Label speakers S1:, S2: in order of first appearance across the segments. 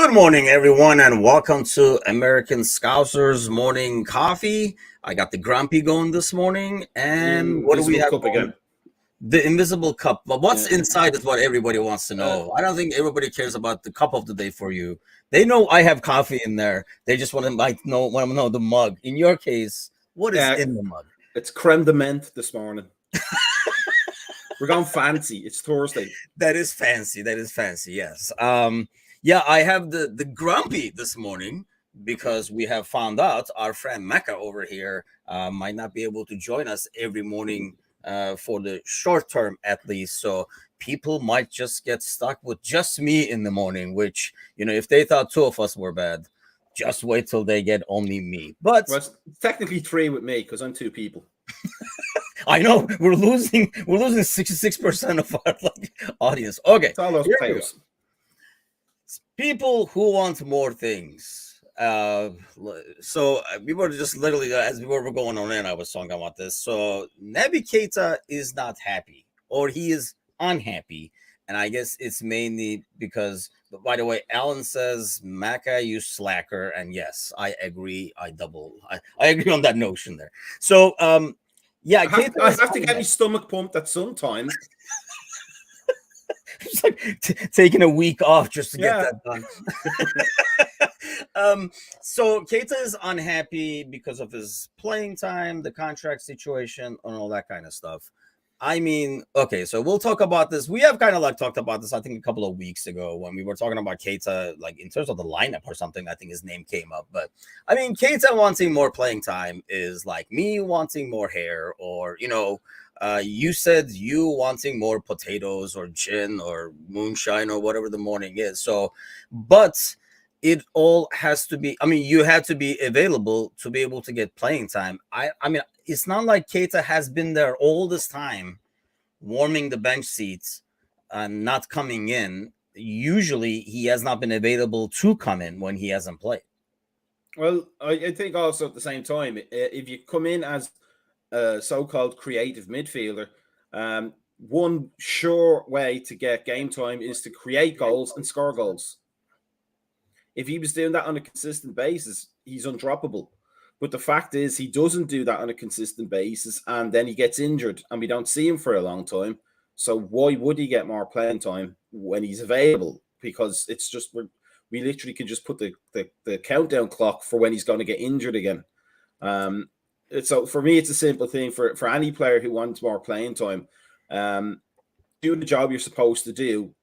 S1: Good morning, everyone, and welcome to American Scouser's morning coffee. I got the grumpy going this morning, and what do we have
S2: cup
S1: going?
S2: again?
S1: The invisible cup. But what's
S2: Yeah.
S1: inside is what everybody wants to know. I don't think everybody cares about the cup of the day for you. They know I have coffee in there. They just want to know the mug. In your case, what is in the mug?
S2: It's creme de menthe this morning. We're going fancy. It's Thursday.
S1: That is fancy. Yes. Yeah, I have the grumpy this morning because we have found out our friend Mecca over here might not be able to join us every morning for the short term at least. So people might just get stuck with just me in the morning, which, if they thought two of us were bad, just wait till they get only me. But
S2: well, it's technically three with me because I'm two people.
S1: I know we're losing 66% of our audience. Okay.
S2: It's all those potatoes.
S1: People who want more things. So we were just literally, as we were going on in, I was talking about this. So Naby Keita is not happy, or he is unhappy. And I guess it's mainly because, but by the way, Alan says, Maka, you slacker. And yes, I agree. I agree on that notion there. So, yeah,
S2: I have to get my stomach pumped at some time.
S1: It's like taking a week off just to get that done. So Keita is unhappy because of his playing time, the contract situation, and all that kind of stuff. I mean, okay, so we'll talk about this. We have kind of talked about this, I think, a couple of weeks ago when we were talking about Keita, in terms of the lineup or something. I think his name came up. But I mean, Keita wanting more playing time is like me wanting more hair, or you said you wanting more potatoes or gin or moonshine or whatever the morning is. So, but it all has to be, you had to be available to be able to get playing time. I mean, it's not like Keita has been there all this time, warming the bench seats and not coming in. Usually he has not been available to come in when he hasn't played.
S2: Well, I think also at the same time, if you come in as a so-called creative midfielder, one sure way to get game time is to create goals and score goals. If he was doing that on a consistent basis, he's undroppable. But the fact is, he doesn't do that on a consistent basis, and then he gets injured, and we don't see him for a long time. So why would he get more playing time when he's available? Because it's just we literally can just put the countdown clock for when he's going to get injured again. So for me, it's a simple thing for any player who wants more playing time. Do the job you're supposed to do,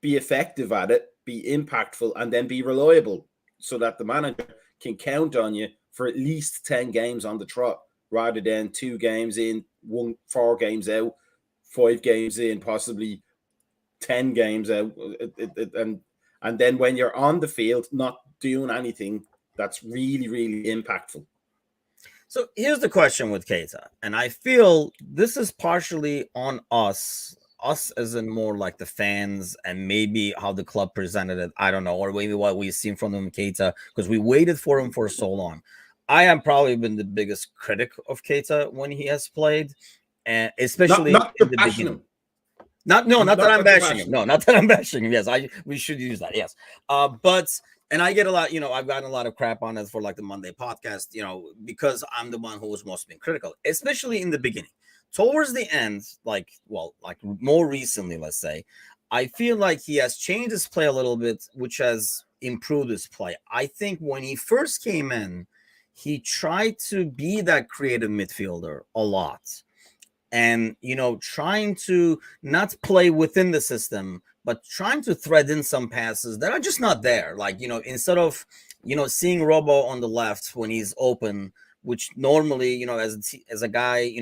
S2: be effective at it, be impactful, and then be reliable so that the manager can count on you for at least 10 games on the trot, rather than 2 games in, 4 games out, 5 games in, possibly 10 games out. And then when you're on the field, not doing anything that's really, really impactful.
S1: So here's the question with Keita, and I feel this is partially on us as in more like the fans, and maybe how the club presented it. I don't know, or maybe what we've seen from him, Keita, because we waited for him for so long. I have probably been the biggest critic of Keita when he has played, and especially
S2: not
S1: in the beginning. Not that I'm bashing him. No, not that I'm bashing him. Yes, we should use that. Yes, and I get a lot, I've gotten a lot of crap on it for the Monday podcast, because I'm the one who was most been critical, especially in the beginning. Towards the end, more recently, let's say, I feel like he has changed his play a little bit, which has improved his play. I think when he first came in, he tried to be that creative midfielder a lot. And, trying to not play within the system, but trying to thread in some passes that are just not there. Instead of, seeing Robo on the left when he's open, which normally, as a guy,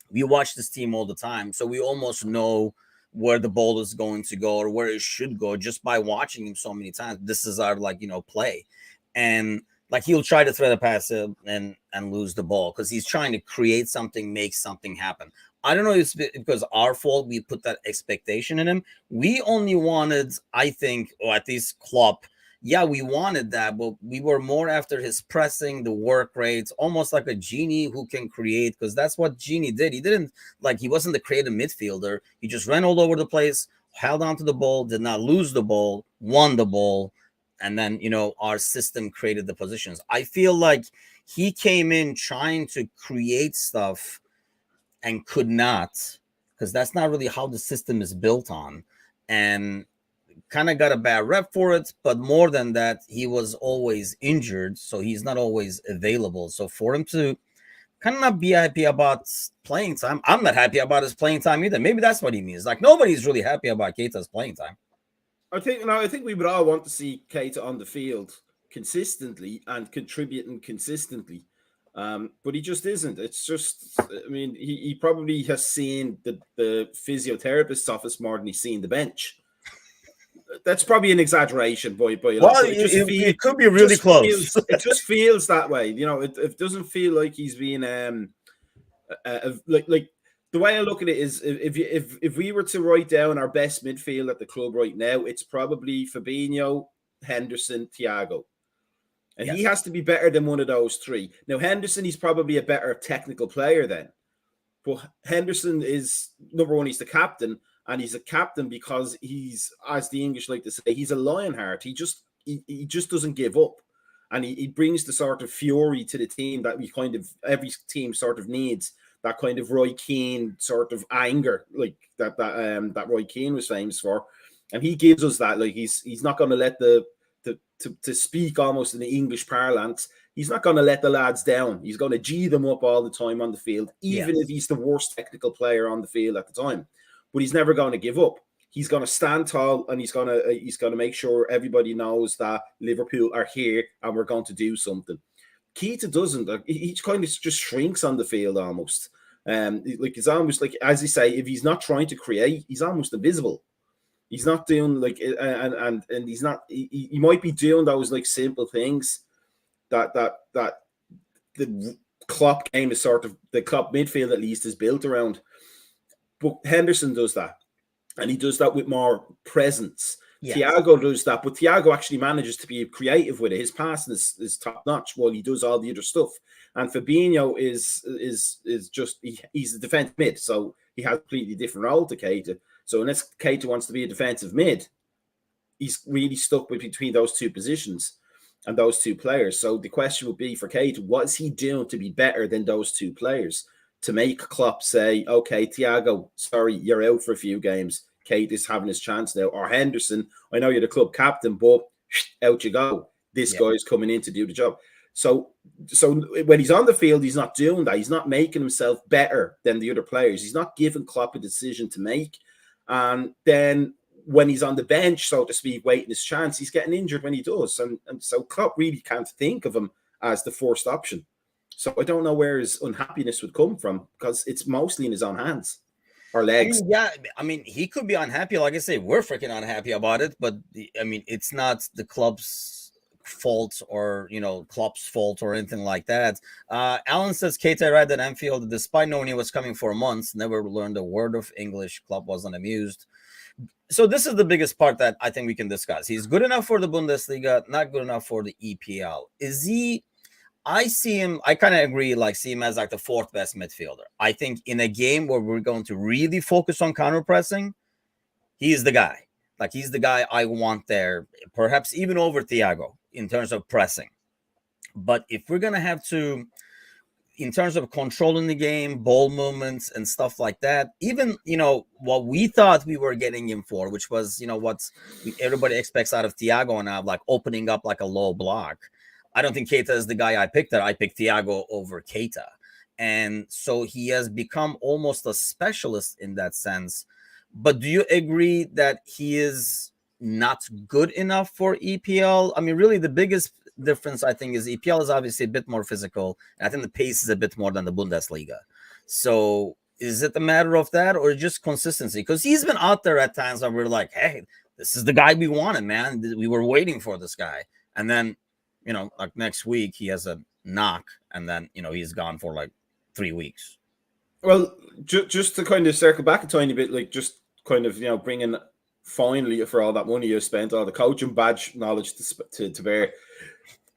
S1: we watch this team all the time. So we almost know where the ball is going to go or where it should go just by watching him so many times. This is our, play. And, he'll try to thread a pass and lose the ball because he's trying to create something, make something happen. I don't know if it's because our fault we put that expectation in him. We only wanted, I think, or at least Klopp, we wanted that, but we were more after his pressing, the work rates, almost like a genie who can create, because that's what Genie did. He didn't, he wasn't the creative midfielder. He just ran all over the place, held on to the ball, did not lose the ball, won the ball, and then our system created the positions. I feel like he came in trying to create stuff and could not, because that's not really how the system is built on, and kind of got a bad rep for it. But more than that, he was always injured, so he's not always available. So for him to kind of not be happy about playing time, I'm not happy about his playing time either. Maybe that's what he means. Like, nobody's really happy about Keita's playing time.
S2: I think we would all want to see Keita on the field consistently and contributing consistently. But he just isn't. It's just, I mean, he probably has seen the physiotherapist's office more than he's seen the bench. That's probably an exaggeration, boy.
S1: Well, it could be really close.
S2: It just feels that way. It doesn't feel like he's being like the way I look at it is, if we were to write down our best midfield at the club right now, it's probably Fabinho, Henderson, Thiago. And he has to be better than one of those three. Now, Henderson, he's probably a better technical player then. But Henderson is, number one, he's the captain. And he's a captain because he's, as the English like to say, he's a lionheart. He just doesn't give up. And he brings the sort of fury to the team that every team sort of needs. That kind of Roy Keane sort of anger, like that Roy Keane was famous for. And he gives us that. Like, he's not going to let to speak almost in the English parlance, he's not going to let the lads down. He's going to G them up all the time on the field, even if he's the worst technical player on the field at the time. But he's never going to give up. He's going to stand tall, and he's going to make sure everybody knows that Liverpool are here and we're going to do something. Keita doesn't. He kind of just shrinks on the field almost. Like, it's almost like, as you say, if he's not trying to create, he's almost invisible. He's not doing like, and he's not. He might be doing those like simple things that the Klopp game is sort of, the Klopp midfield at least is built around. But Henderson does that, and he does that with more presence. Yes. Thiago does that, but Thiago actually manages to be creative with it. His passing is top notch while he does all the other stuff. And Fabinho is just he's a defensive mid, so he has a completely different role to Keita. So unless Keita wants to be a defensive mid, he's really stuck between those two positions and those two players. So the question would be for Keita, what is he doing to be better than those two players? To make Klopp say, okay, Thiago, sorry, you're out for a few games. Keita is having his chance now. Or Henderson, I know you're the club captain, but out you go. This guy's coming in to do the job. So when he's on the field, he's not doing that. He's not making himself better than the other players. He's not giving Klopp a decision to make. And then when he's on the bench, so to speak, waiting his chance, he's getting injured when he does. And so Klopp really can't think of him as the first option. So I don't know where his unhappiness would come from, because it's mostly in his own hands or legs.
S1: I mean, he could be unhappy. Like I say, we're freaking unhappy about it. But it's not the club's fault or Klopp's fault or anything like that. Alan says Keita arrived at Anfield despite knowing he was coming for months, never learned a word of English. Klopp wasn't amused. So this is the biggest part that I think we can discuss. He's good enough for the Bundesliga, not good enough for the EPL. Is he? I see him, I kind of agree, see him as like the fourth best midfielder. I think in a game where we're going to really focus on counter pressing, he's the guy. Like, he's the guy I want there, perhaps even over Thiago in terms of pressing. But if we're going to have to, in terms of controlling the game, ball movements and stuff like that, even, what we thought we were getting him for, which was, what everybody expects out of Thiago now, like opening up like a low block. I don't think Keita is the guy I picked there. I picked Thiago over Keita. And so he has become almost a specialist in that sense. But do you agree that he is not good enough for EPL? I mean, really the biggest difference, I think, is EPL is obviously a bit more physical. And I think the pace is a bit more than the Bundesliga. So is it a matter of that or just consistency? Because he's been out there at times where we're like, hey, this is the guy we wanted, man. We were waiting for this guy. And then, like next week he has a knock, and then he's gone for like 3 weeks.
S2: Well, just to kind of circle back a tiny bit, like just kind of bringing finally for all that money you spent, all the coaching badge knowledge to bear.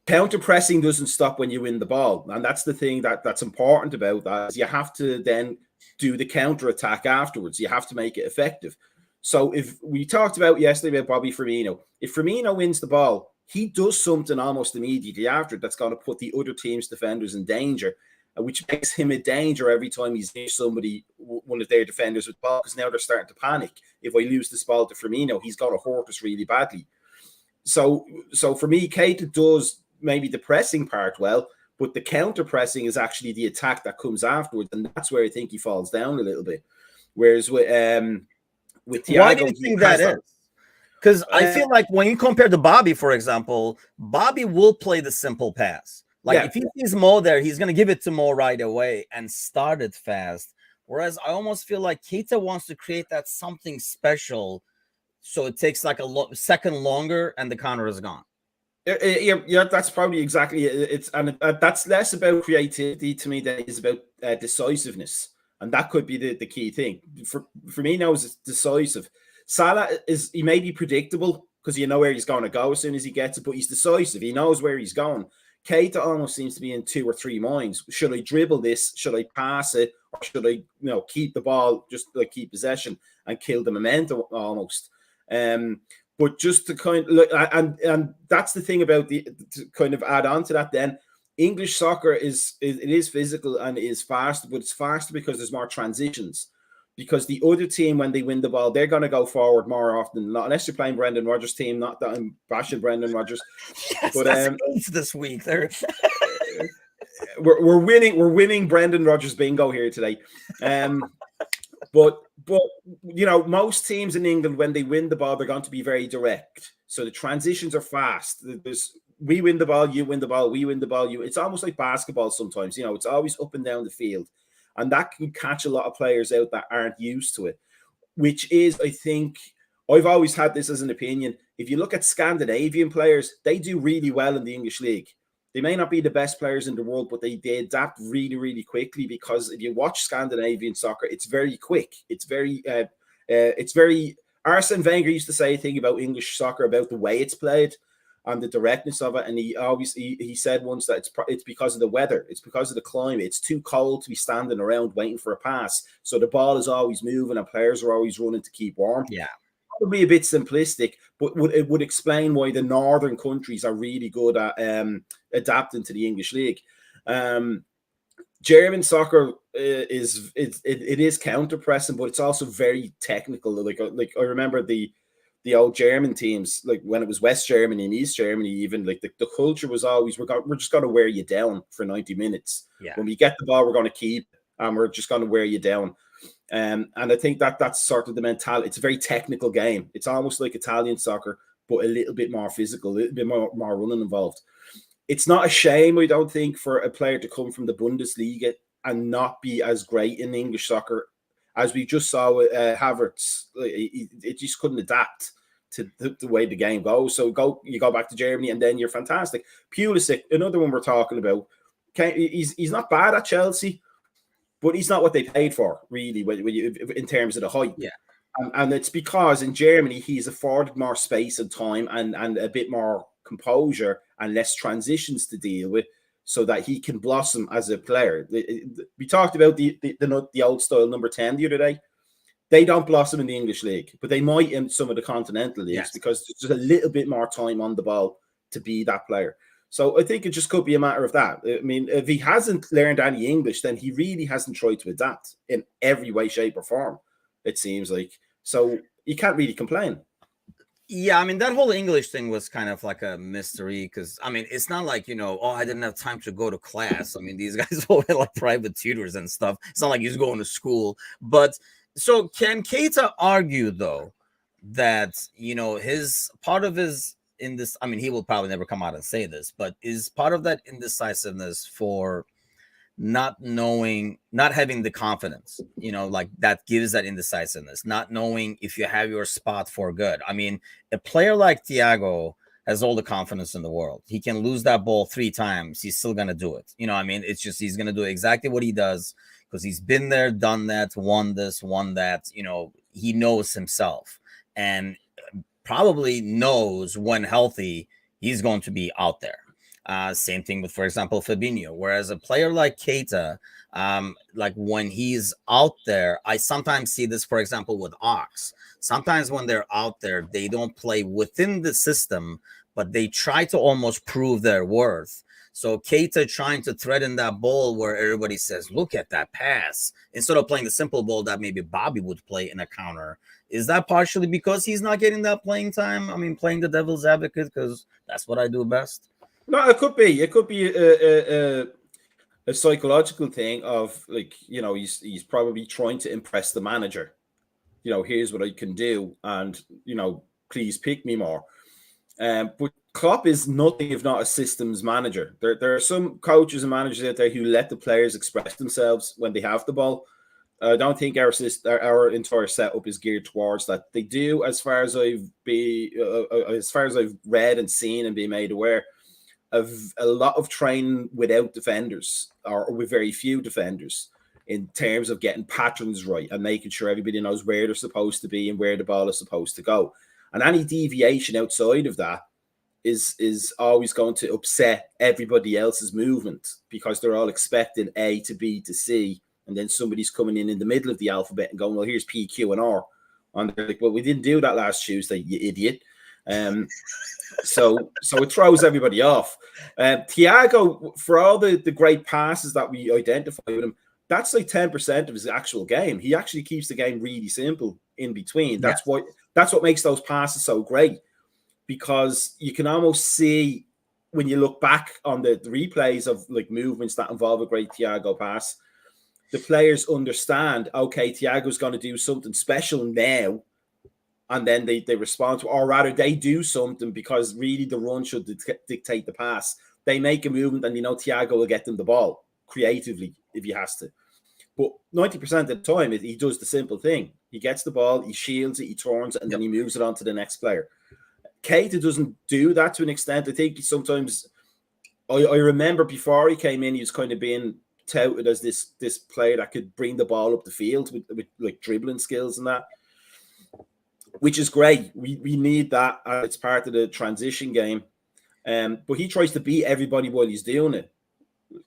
S2: Counter pressing doesn't stop when you win the ball, and that's the thing that's important about that. Is you have to then do the counter attack afterwards. You have to make it effective. So if we talked about yesterday about Bobby Firmino, if Firmino wins the ball, he does something almost immediately after that's going to put the other team's defenders in danger, which makes him a danger every time he's near somebody, one of their defenders with the ball, because now they're starting to panic. If I lose this ball to Firmino, he's going to hurt us really badly. So for me, Keita does maybe the pressing part well, but the counter pressing is actually the attack that comes afterwards, and that's where I think he falls down a little bit. Whereas with Thiago,
S1: why do you think that is? Because I feel like when you compare to Bobby, for example, Bobby will play the simple pass. Like if he sees Mo there, he's going to give it to Mo right away and start it fast. Whereas I almost feel like Keita wants to create that something special, so it takes like a second longer and the counter is gone.
S2: Yeah, that's probably exactly it. That's less about creativity to me than it is about decisiveness, and that could be the key thing for me now. Is decisive. Salah he may be predictable because you know where he's going to go as soon as he gets it, but he's decisive. He knows where he's going. Keita almost seems to be in 2 or 3 minds. Should I dribble this? Should I pass it? Or should I, keep the ball, just like keep possession and kill the momentum almost? But just to kind of look, and that's the thing about to kind of add on to that. Then English soccer is physical and it is fast, but it's faster because there's more transitions. Because the other team, when they win the ball, they're going to go forward more often than not, unless you're playing Brendan Rodgers' team. Not that I'm bashing Brendan Rodgers,
S1: yes, but this week there.
S2: we're winning Brendan Rodgers bingo here today. But most teams in England, when they win the ball, they're going to be very direct. So the transitions are fast. We win the ball, you win the ball, we win the ball, you. It's almost like basketball sometimes. It's always up and down the field. And that can catch a lot of players out that aren't used to it, which is, I think, I've always had this as an opinion. If you look at Scandinavian players, they do really well in the English league. They may not be the best players in the world, but they adapt really, really quickly, because if you watch Scandinavian soccer, it's very quick. It's very Arsene Wenger used to say a thing about English soccer, about the way it's played and the directness of it. And he said once that it's because of the weather. It's because of the climate. It's too cold to be standing around waiting for a pass. So the ball is always moving and players are always running to keep warm.
S1: Yeah.
S2: Probably a bit simplistic, but it would explain why the northern countries are really good at adapting to the English league. German soccer is counter pressing, but it's also very technical. Like I remember the old German teams, like when it was West Germany and East Germany, even like the culture was always we're just going to wear you down for 90 minutes.
S1: Yeah.
S2: When we get the ball, we're going to keep, and we're just going to wear you down. And I think that's sort of the mentality. It's a very technical game. It's almost like Italian soccer, but a little bit more physical, a little bit more running involved. It's not a shame, I don't think, for a player to come from the Bundesliga and not be as great in English soccer as we just saw with Havertz. It just couldn't adapt to the way the game goes. So you go back to Germany and then you're fantastic. Pulisic, another one we're talking about. He's not bad at Chelsea, but he's not what they paid for, really, in terms of the height.
S1: Yeah.
S2: And it's because in Germany, he's afforded more space and time and a bit more composure and less transitions to deal with, so that he can blossom as a player. We talked about the old style number 10 the other day. They don't blossom in the English league, but they might in some of the continental leagues, because there's just a little bit more time on the ball to be that player. So I think it just could be a matter of that. I mean, if he hasn't learned any English, then he really hasn't tried to adapt in every way, shape, or form, it seems like. So you can't really complain.
S1: Yeah, I mean, that whole English thing was kind of like a mystery, because, I mean, it's not like, I didn't have time to go to class. I mean, these guys all had like private tutors and stuff. It's not like he's going to school. But so can Keita argue, though, that, his part of his in this, I mean, he will probably never come out and say this, but is part of that indecisiveness for not having the confidence, like that gives that indecisiveness, not knowing if you have your spot for good. I mean, a player like Thiago has all the confidence in the world. He can lose that ball 3 times. He's still going to do it. I mean, it's just, he's going to do exactly what he does because he's been there, done that, won this, won that. He knows himself and probably knows when healthy, he's going to be out there. Same thing with, for example, Fabinho. Whereas a player like Keita, like when he's out there, I sometimes see this, for example, with Ox. Sometimes when they're out there, they don't play within the system, but they try to almost prove their worth. So Keita trying to threaten that ball where everybody says, look at that pass, instead of playing the simple ball that maybe Bobby would play in a counter. Is that partially because he's not getting that playing time? I mean, playing the devil's advocate, because that's what I do best.
S2: No, it could be. It could be a psychological thing of, like, you know, he's probably trying to impress the manager. You know, here's what I can do, and, you know, please pick me more. But Klopp is nothing if not a systems manager. There are some coaches and managers out there who let the players express themselves when they have the ball. I don't think our entire setup is geared towards that. They do, as far as I've read and seen and been made aware, of a lot of training without defenders, or with very few defenders, in terms of getting patterns right and making sure everybody knows where they're supposed to be and where the ball is supposed to go. And any deviation outside of that is always going to upset everybody else's movement, because they're all expecting A to B to C, and then somebody's coming in the middle of the alphabet and going, well, here's P, Q, and R. And they're like, well, we didn't do that last Tuesday, you idiot. So it throws everybody off. Thiago, for all the great passes that we identify with him, that's like 10% of his actual game. He actually keeps the game really simple in between. That's what makes those passes so great, because you can almost see, when you look back on the replays of like movements that involve a great Thiago pass, the players understand, okay, Thiago's going to do something special now, and then they respond to, or rather they do something, because really the run should dictate the pass. They make a movement, and you know Thiago will get them the ball creatively if he has to. But 90% of the time, he does the simple thing. He gets the ball, he shields it, he turns it, and then he moves it on to the next player. Keita doesn't do that to an extent. I think sometimes, I remember before he came in, he was kind of being touted as this player that could bring the ball up the field with like dribbling skills and that, which is great. We need that. It's part of the transition game. But he tries to beat everybody while he's doing it.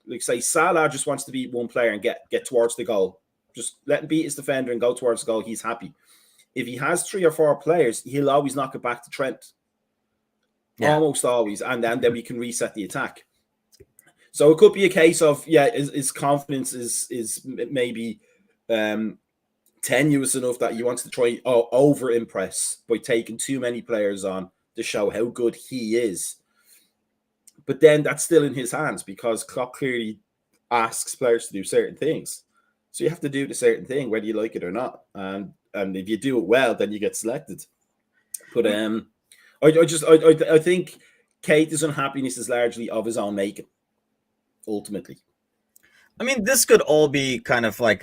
S2: Like, say, Salah just wants to beat one player and get towards the goal. Just let him beat his defender and go towards the goal. He's happy. If he has 3 or 4 players, he'll always knock it back to Trent. Yeah. Almost always. And then we can reset the attack. So it could be a case of, his confidence is maybe tenuous enough that he wants to try over-impress by taking too many players on to show how good he is. But then that's still in his hands, because Klopp clearly asks players to do certain things. So you have to do the certain thing, whether you like it or not. And if you do it well, then you get selected. But I think Keita's unhappiness is largely of his own making, ultimately.
S1: I mean, this could all be kind of like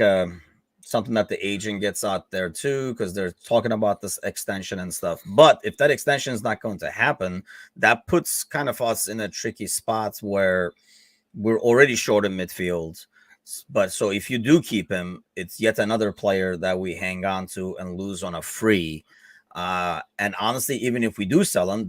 S1: something that the agent gets out there too, because they're talking about this extension and stuff. But if that extension is not going to happen, that puts kind of us in a tricky spot where we're already short in midfield. But so if you do keep him, it's yet another player that we hang on to and lose on a free. And honestly, even if we do sell him,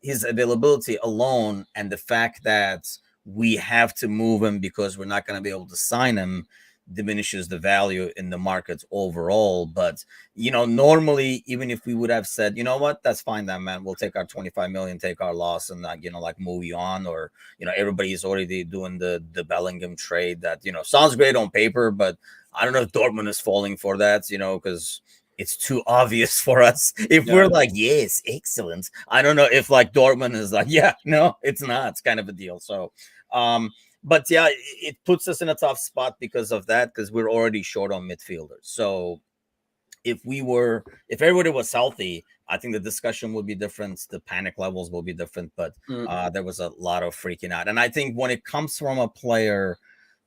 S1: his availability alone and the fact that we have to move him because we're not going to be able to sign him diminishes the value in the markets overall. But, you know, normally, even if we would have said, you know what, that's fine, then, man, we'll take our 25 million, take our loss, and like move you on. Or, you know, everybody's already doing the Bellingham trade that, you know, sounds great on paper, but I don't know if Dortmund is falling for that, you know, because it's too obvious for us. If we're like, yes, excellent, I don't know if like Dortmund is like, yeah, no, it's not. It's kind of a deal. So, but yeah, it puts us in a tough spot because of that, because we're already short on midfielders. So if everybody was healthy, I think the discussion would be different. The panic levels will be different, but there was a lot of freaking out. And I think when it comes from a player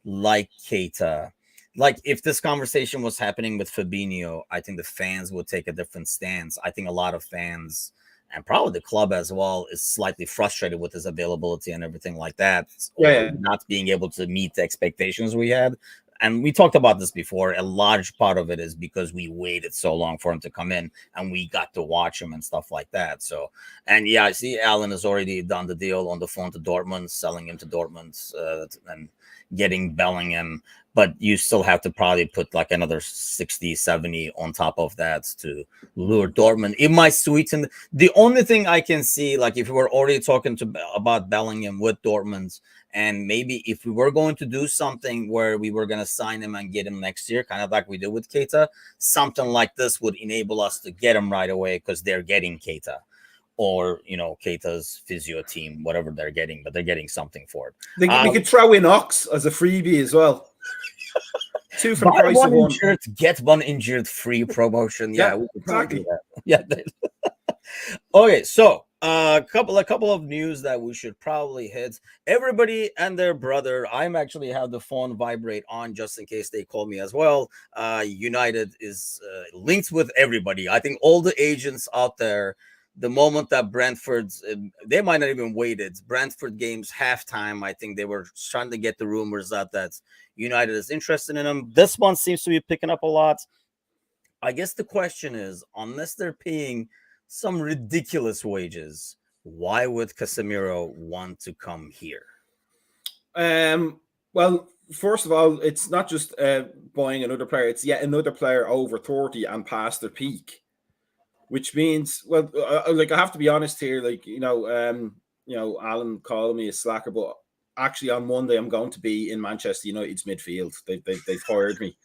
S1: like Keita, like if this conversation was happening with Fabinho, I think the fans would take a different stance. I think a lot of fans, and probably the club as well, is slightly frustrated with his availability and everything like that. Not being able to meet the expectations we had. and we talked about this before. A large part of it is because we waited so long for him to come in, and we got to watch him and stuff like that. So, and yeah, I see Alan has already done the deal on the phone to Dortmund, selling him to Dortmund, and getting Bellingham. But you still have to probably put like another 60, 70 on top of that to lure Dortmund. It might sweeten. The only thing I can see, like if we were already talking about Bellingham with Dortmund, and maybe if we were going to do something where we were going to sign him and get him next year, kind of like we did with Keita, something like this would enable us to get him right away because they're getting Keita. Or, Keita's physio team, whatever they're getting, but they're getting something for it.
S2: We could throw in Ox as a freebie as well. 2 for the price of 1.
S1: Injured, get 1 injured free promotion. Yeah, we could probably do that. Yeah. Okay, so a couple of news that we should probably hit. Everybody and their brother. I'm actually have the phone vibrate on just in case they call me as well. United is linked with everybody. I think all the agents out there. The moment that Brentford's, they might not even waited. Brentford games halftime, I think they were trying to get the rumors out that United is interested in him. This one seems to be picking up a lot. I guess the question is, unless they're paying some ridiculous wages, why would Casemiro want to come here?
S2: Well, first of all, it's not just buying another player. It's yet another player over 30 and past their peak. Which means, well, I have to be honest here. Alan calling me a slacker, but actually on Monday I'm going to be in Manchester United's midfield. They've hired me.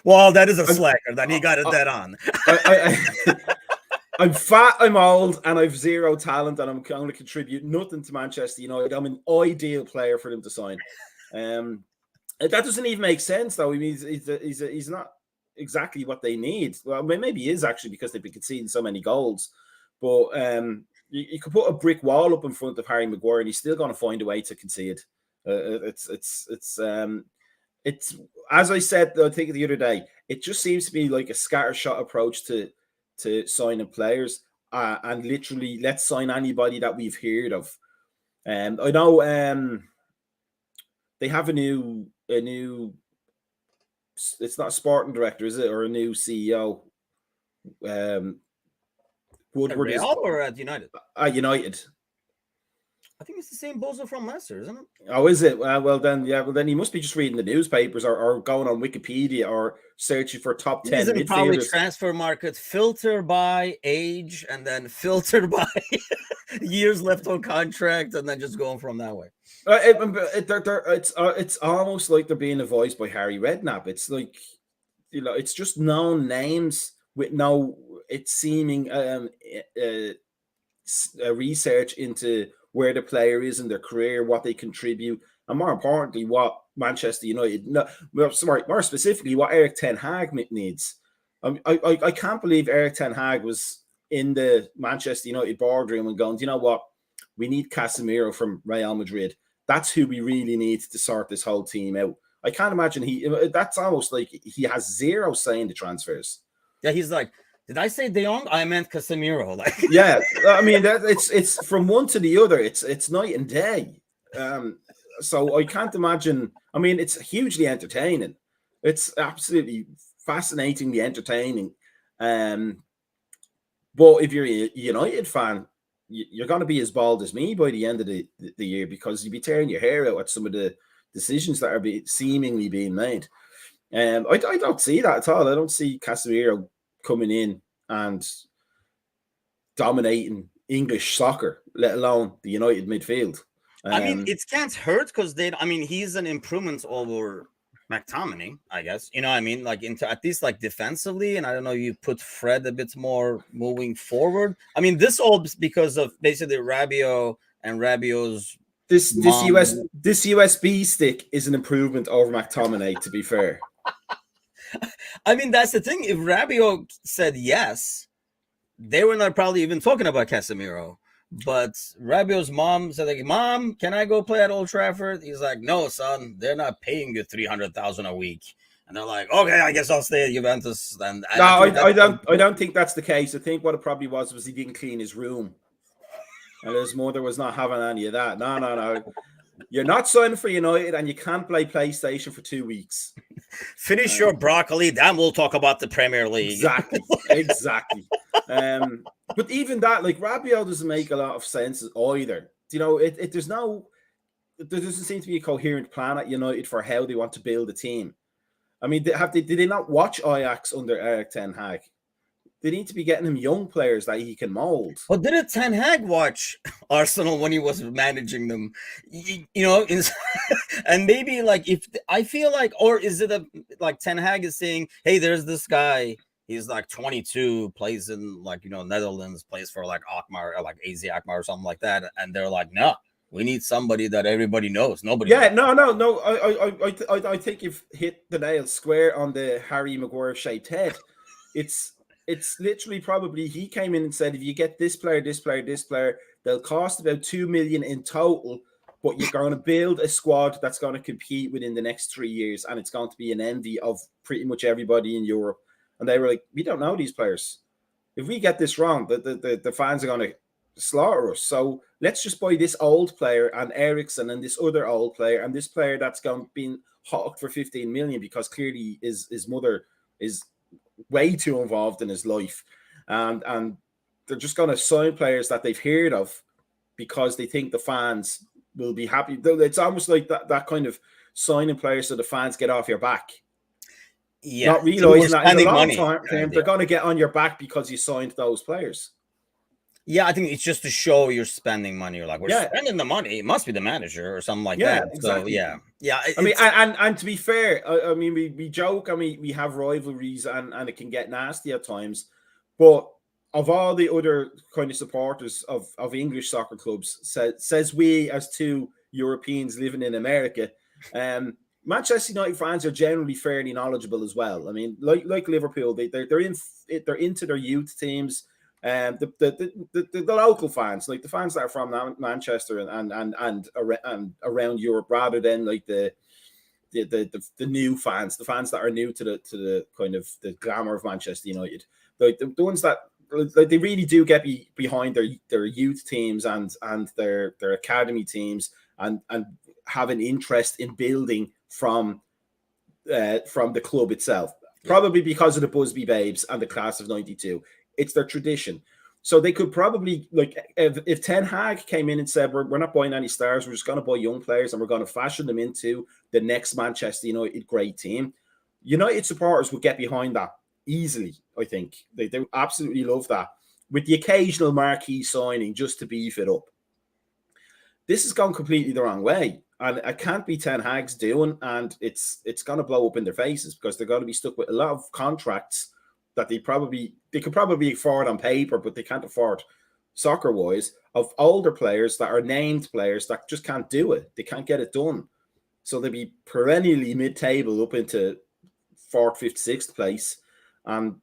S1: Well, that is a slacker. Then he got it dead on.
S2: I'm fat, I'm old, and I've zero talent, and I'm going to contribute nothing to Manchester United. I'm an ideal player for them to sign. That doesn't even make sense, though. I mean, he's not exactly what they need. Well, maybe he is actually because they've been conceding so many goals. But you could put a brick wall up in front of Harry Maguire, and he's still going to find a way to concede. It's as I said, I think the other day, it just seems to be like a scattershot approach to signing players, and literally let's sign anybody that we've heard of. I know they have a new. It's not a sporting director, is it, or a new CEO?
S1: Woodward at Real or at United?
S2: United.
S1: I think it's the same bozo from Leicester, isn't it?
S2: Oh, is it? Well, then he must be just reading the newspapers or going on Wikipedia or searching for top 10 midfielders.
S1: Probably transfer market, filter by age, and then filter by years left on contract, and then just going from that way.
S2: It's almost like they're being advised by Harry Redknapp. It's like, it's just known names with no, it's seeming research into where the player is in their career, what they contribute, and more importantly, what Manchester United, more specifically, what Eric Ten Hag needs. I can't believe Eric Ten Hag was in the Manchester United boardroom and going, you know what, we need Casemiro from Real Madrid. That's who we really need to sort this whole team out. I can't imagine that's almost like he has zero say in the transfers.
S1: Yeah, he's like, did I say De Jong? I meant Casemiro. Like,
S2: yeah, I mean it's from one to the other. It's night and day. So I can't imagine. I mean, it's hugely entertaining. It's absolutely fascinatingly entertaining. But if you're a United fan, you're going to be as bald as me by the end of the year, because you'll be tearing your hair out at some of the decisions that are seemingly being made. I don't see that at all. I don't see Casemiro coming in and dominating English soccer, let alone the United midfield.
S1: I mean, it can't hurt because he's an improvement over McTominay, I guess. You know what I mean? Like, into at least like defensively, and I don't know, you put Fred a bit more moving forward. I mean, this all because of basically Rabiot and Rabiot's
S2: this USB stick is an improvement over McTominay, to be fair.
S1: I mean, that's the thing. If Rabiot said yes, they were not probably even talking about Casemiro. But Rabiot's mom said, like, Mom, can I go play at Old Trafford? He's like, no, son, they're not paying you $300,000 a week. And they're like, okay, I guess I'll stay at Juventus. And
S2: I don't think that's the case. I think what it probably was he didn't clean his room. And his mother was not having any of that. No. You're not signing for United, and you can't play PlayStation for 2 weeks.
S1: Finish your broccoli, then we'll talk about the Premier League.
S2: Exactly. But even that, like, Rabiot doesn't make a lot of sense either. You know, there doesn't seem to be a coherent plan at United for how they want to build a team. I mean, did they not watch Ajax under Erik ten Hag? They need to be getting him young players that he can mold.
S1: But didn't Ten Hag watch Arsenal when he was managing them? You know, and maybe like if I feel like, or is it like Ten Hag is saying, hey, there's this guy. He's like 22, plays in like, you know, Netherlands, plays for like Alkmaar or like AZ Alkmaar or something like that. And they're like, no, we need somebody that everybody knows. Nobody.
S2: Yeah,
S1: knows.
S2: no. I think you've hit the nail square on the Harry Maguire shaped head. It's literally probably he came in and said, if you get this player, they'll cost about 2 million in total, but you're going to build a squad that's going to compete within the next 3 years, and it's going to be an envy of pretty much everybody in Europe. And they were like, we don't know these players. If we get this wrong, the fans are going to slaughter us. So let's just buy this old player and Eriksen and this other old player and this player that's going being hawked for 15 million because clearly his mother is way too involved in his life, and they're just going to sign players that they've heard of because they think the fans will be happy. It's almost like that kind of signing players so the fans get off your back.
S1: Yeah,
S2: not realizing that in the long
S1: money.
S2: term they're going to get on your back because you signed those players.
S1: Yeah, I think it's just to show you're spending money. You're like, we're spending the money. It must be the manager or something like that.
S2: Exactly.
S1: So yeah.
S2: I mean, and to be fair, I mean, we joke and we have rivalries and it can get nasty at times. But of all the other kind of supporters of English soccer clubs, says we as two Europeans living in America, Manchester United fans are generally fairly knowledgeable as well. I mean, like Liverpool, they're into their youth teams. The local fans, like the fans that are from Manchester and around Europe, rather than like the new fans, the fans that are new to the kind of the glamour of Manchester United, like the ones that like they really do get behind their youth teams and their academy teams and have an interest in building from the club itself, probably because of the Busby Babes and the class of '92. It's their tradition. So they could probably, like, if Ten Hag came in and said, we're not buying any stars, we're just going to buy young players and we're going to fashion them into the next Manchester United great team, United supporters would get behind that easily, I think. They absolutely love that, with the occasional marquee signing just to beef it up. This has gone completely the wrong way. And it can't be Ten Hag's doing, and it's going to blow up in their faces because they're going to be stuck with a lot of contracts that they could probably afford on paper, but they can't afford soccer-wise, of older players that are named players that just can't do it. They can't get it done. So they'll be perennially mid-table up into 4th, 5th, 6th place, and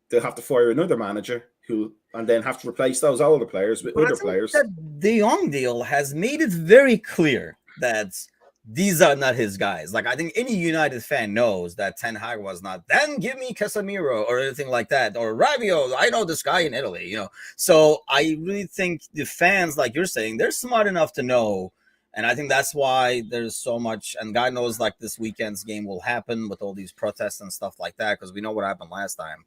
S2: they'll have to fire another manager and then have to replace those older players with other players.
S1: That De Jong deal has made it very clear that these are not his guys. Like, I think any United fan knows that Ten Hag was not, then give me Casemiro or anything like that, or Rabiot. I know this guy in Italy, you know. So I really think the fans, like you're saying, they're smart enough to know. And I think that's why there's so much, and God knows, like, this weekend's game will happen with all these protests and stuff like that, because we know what happened last time.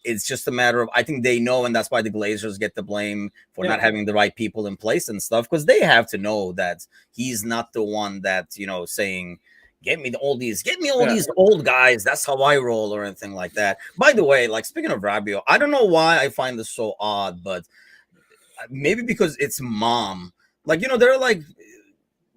S1: It's just a matter of, I think they know, and that's why the Glazers get the blame for not having the right people in place and stuff, because they have to know that he's not the one that, you know, saying, get me all these old guys, that's how I roll, or anything like that. By the way, like, speaking of Rabiot, I don't know why I find this so odd, but maybe because it's mom. Like, you know, there are like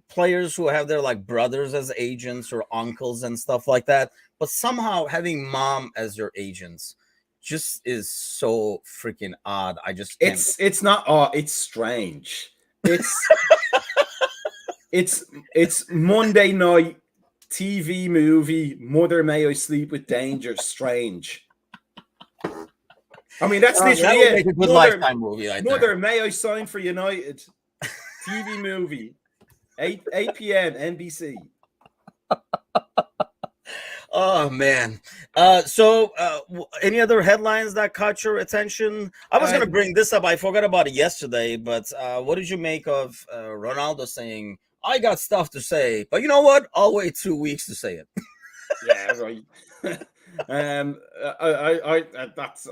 S1: players who have their like brothers as agents or uncles and stuff like that, but somehow having mom as your agents just is so freaking odd. I just can't.
S2: It's not odd, it's strange. It's Monday night TV movie, Mother May I Sleep with Danger, strange. I mean, that's literally it.
S1: A good Lifetime movie right
S2: Mother
S1: there.
S2: May I Sign for United TV movie. 8 p.m. NBC.
S1: Oh man. So any other headlines that caught your attention? I was going to bring this up. I forgot about it yesterday, but what did you make of Ronaldo saying I got stuff to say, but you know what? I'll wait 2 weeks to say it.
S2: Yeah, right. That's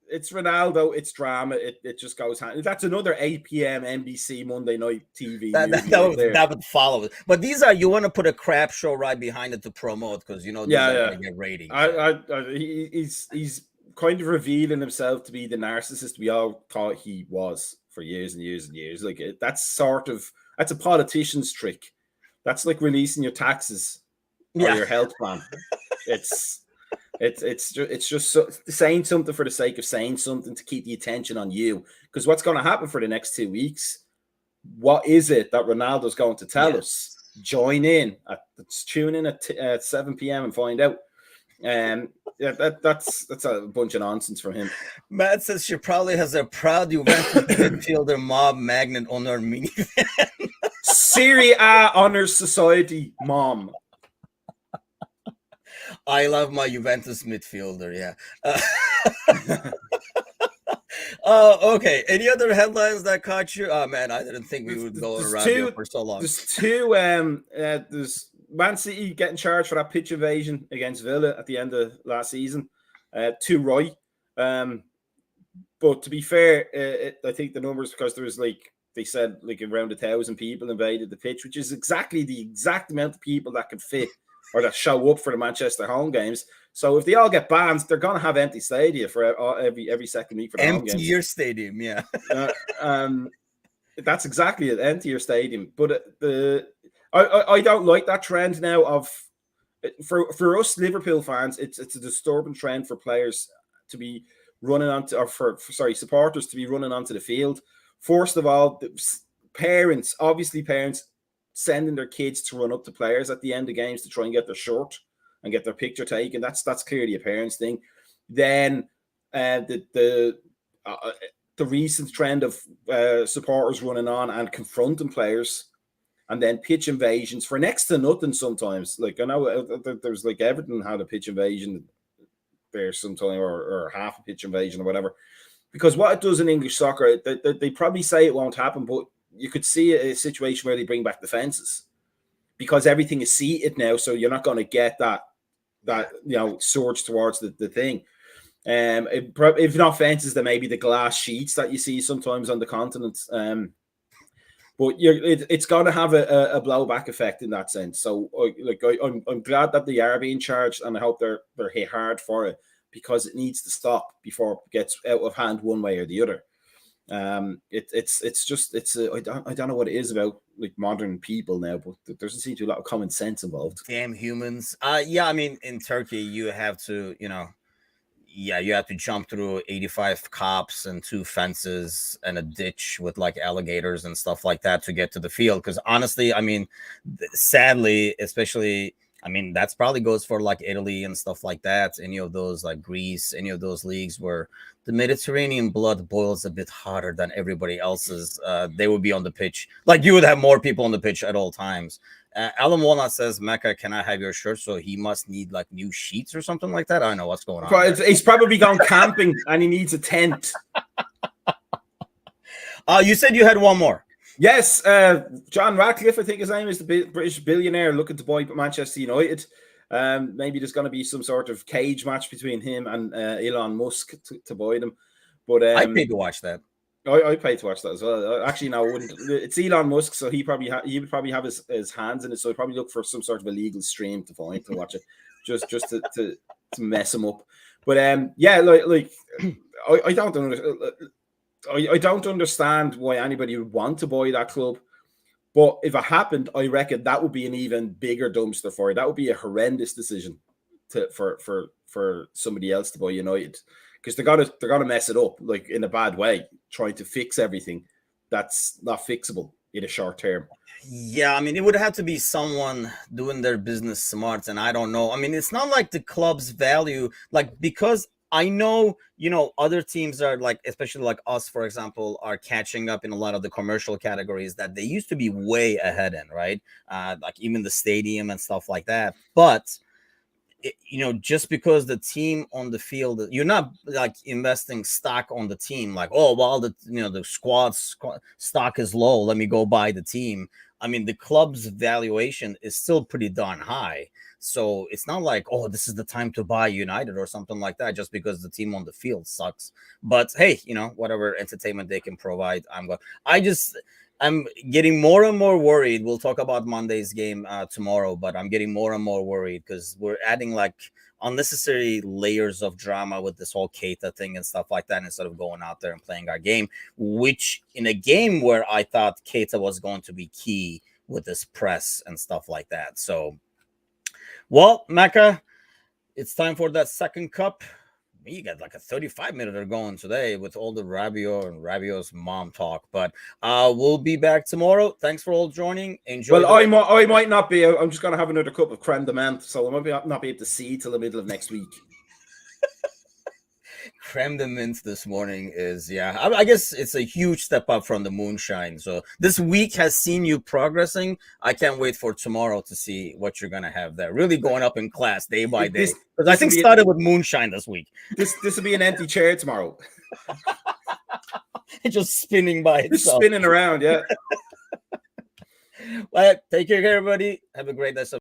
S2: it's Ronaldo, it's drama. It just goes hand. That's another 8 p.m. NBC Monday night TV movie right there.
S1: That would follow. But these are, you want to put a crap show right behind it to promote, because these are going to get ratings.
S2: He's kind of revealing himself to be the narcissist we all thought he was for years and years and years. Like that's a politician's trick. That's like releasing your taxes or your health plan. It's just saying something for the sake of saying something to keep the attention on you. Because what's going to happen for the next 2 weeks? What is it that Ronaldo's going to tell us? Join in. Tune in at 7 p.m. and find out. That's a bunch of nonsense from him.
S1: Matt says she probably has a proud Juventus midfielder mob magnet on her minivan.
S2: Serie A Honors Society mom.
S1: I love my Juventus midfielder. Yeah. Okay. Any other headlines that caught you? Oh man, I didn't think we would go around here for so long.
S2: There's two. There's Man City getting charged for that pitch invasion against Villa at the end of last season. Too right. But to be fair, I think the numbers, because there was they said around 1,000 people invaded the pitch, which is exactly the exact amount of people that can fit or that show up for the Manchester home games. So if they all get banned, they're going to have empty stadia for every second week for the home games.
S1: Empty your stadium, yeah.
S2: That's exactly it, empty your stadium. But I don't like that trend now of for us Liverpool fans. It's a disturbing trend for players to be running onto, or for supporters to be running onto the field. First of all, parents sending their kids to run up to players at the end of games to try and get their shirt and get their picture taken. That's clearly a parents thing. Then the recent trend of supporters running on and confronting players, and then pitch invasions for next to nothing sometimes. I know there's Everton had a pitch invasion there sometime, or half a pitch invasion or whatever. Because what it does in English soccer, they probably say it won't happen, but you could see a situation where they bring back the fences, because everything is seated now, so you're not going to get that surge towards the thing. If not fences, then maybe the glass sheets that you see sometimes on the continent. But it's going to have a blowback effect in that sense. So I'm glad that they are being charged, and I hope they're hit hard for it, because it needs to stop before it gets out of hand one way or the other. I don't know what it is about modern people now, but there doesn't seem to be a lot of common sense involved.
S1: Damn humans. Yeah, I mean, in Turkey you have to, you have to jump through 85 cops and 2 fences and a ditch with alligators and stuff like that to get to the field. Because honestly, I mean, sadly, especially, I mean, that's probably goes for Italy and stuff like that. Any of those Greece, any of those leagues where the Mediterranean blood boils a bit hotter than everybody else's, they would be on the pitch. You would have more people on the pitch at all times. Alan Walnut says, Mecca, can I have your shirt? So he must need new sheets or something like that. I don't know what's going on.
S2: He's probably gone camping and he needs a tent.
S1: You said you had one more.
S2: Yes, John Ratcliffe, I think his name is, the British billionaire looking to buy Manchester United. Maybe there's going to be some sort of cage match between him and Elon Musk to buy them. But
S1: I paid to watch that.
S2: I paid to watch that as well. Actually, no, I wouldn't. It's Elon Musk, so he would probably have his hands in it. So he'd probably look for some sort of illegal stream to watch it, just to mess him up. But I don't understand why anybody would want to buy that club. But if it happened, I reckon that would be an even bigger dumpster for it. That would be a horrendous decision for somebody else to buy United, because they're gonna mess it up in a bad way, trying to fix everything that's not fixable in a short term.
S1: Yeah, I mean, it would have to be someone doing their business smart, and I don't know. I mean, it's not like the club's value, because I know, other teams are especially us, for example, are catching up in a lot of the commercial categories that they used to be way ahead in, right? Even the stadium and stuff like that. But just because the team on the field, you're not like investing stock on the team, like, oh, well, the squad stock is low, let me go buy the team. I mean, the club's valuation is still pretty darn high. So it's not like, oh, this is the time to buy United or something like that, just because the team on the field sucks. But hey, whatever entertainment they can provide, I'm getting more and more worried. We'll talk about Monday's game tomorrow, but I'm getting more and more worried because we're adding like unnecessary layers of drama with this whole Keita thing and stuff like that, instead of going out there and playing our game, which in a game where I thought Keita was going to be key with this press and stuff like that. So, well, Mecca, it's time for that second cup. You got like a 35-minute going today with all the Rabiot and Rabiot's mom talk, but we'll be back tomorrow. Thanks for all joining. Enjoy.
S2: Well, I might not be. I'm just going to have another cup of creme de menthe, so I might not be able to see till the middle of next week.
S1: Creme de menthe this morning is, I guess it's a huge step up from the moonshine. So this week has seen you progressing. I can't wait for tomorrow to see what you're going to have there. Really going up in class day by day. Because I think started with moonshine this week.
S2: This will be an empty chair tomorrow.
S1: It's just spinning by itself.
S2: Just spinning around, yeah.
S1: Well, take care, everybody. Have a great day.